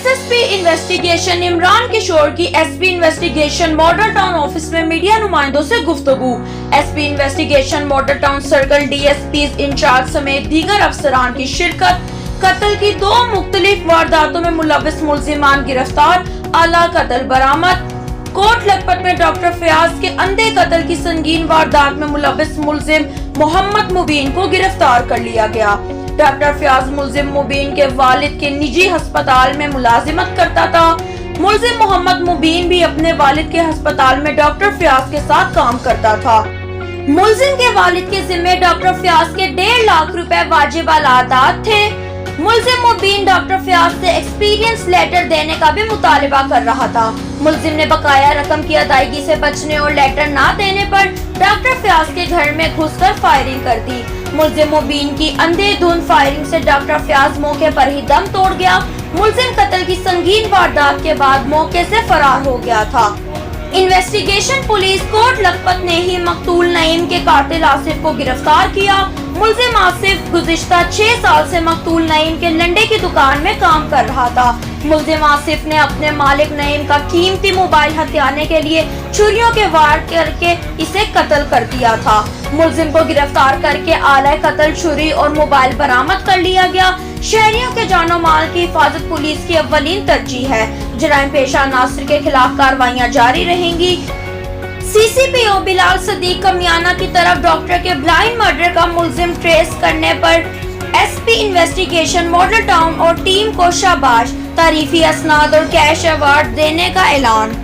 SSP investigation Imran Kishore की SP investigation model town office में media नुमाइंदों से गुफ्तगू। SP investigation model town circle DSP incharge समेत दीगर अफसरान की शिरकत। कत्ल की 2 मुख्तलिफ वारदातों में मुलव्विस मुल्जिमान गिरफ्तार, आला कत्ल बरामद। कोट लखपत में डॉक्टर फयाज के अंधे कत्ल की संगीन वारदात में मुलव्विस मुल्जिम मोहम्मद मुबीन को गिरफ्तार कर लिया गया। डॉक्टर फयाज मुल्जिम मुबीन के वालिद के निजी अस्पताल में मुलाजिमत करता था। मुल्जिम मोहम्मद मुबीन भी अपने वालिद के अस्पताल में डॉक्टर फयाज के साथ काम करता था। मुल्जिम के वालिद के जिम्मे डॉक्टर फयाज के 1.5 लाख रुपए वाजिब अलादात थे। मुल्जिम मुबीन डॉक्टर फयाज से एक्सपीरियंस लेटर देने का भी मुतालिबा कर रहा था। मुल्जिम ने बकाया रकम की अदायगी से बचने और लेटर ना देने पर डॉक्टर फयाज के घर में घुसकर फायरिंग कर दी। मुल्जिम मुबीन की अंधेधुंध फायरिंग से डॉक्टर फयाज मौके पर ही दम तोड़ गया। मुल्जिम कत्ल की संगीन वारदात के बाद मौके से फरार हो गया था। इन्वेस्टिगेशन पुलिस कोट लखपत ने ही मकतूल नईम के कातिल आसिफ को गिरफ्तार किया। मुल्जिम आसिफ गुज़िश्ता 6 साल से मकतूल नईम के लंडे की दुकान में काम कर रहा था। मुल्जिम आसिफ ने अपने मालिक नईम का कीमती मोबाइल हथियाने के लिए छुरियों के वार करके इसे कत्ल कर दिया था। मुल्जिम को गिरफ्तार करके आला कत्ल छुरी और मोबाइल बरामद कर लिया गया। शहरियों के जानो माल की हिफाजत पुलिस की अव्वलीन तरजीह है। जराइम पेशा नासिर के खिलाफ कार्रवाइयां जारी रहेंगी। CCPO बिलाल सदीक कमियाना की तरफ डॉक्टर के ब्लाइंड मर्डर का मुल्जिम ट्रेस करने पर SP इन्वेस्टिगेशन मॉडल टाउन और टीम को शाबाश, तारीफी असनाद और कैश अवार्ड देने का ऐलान।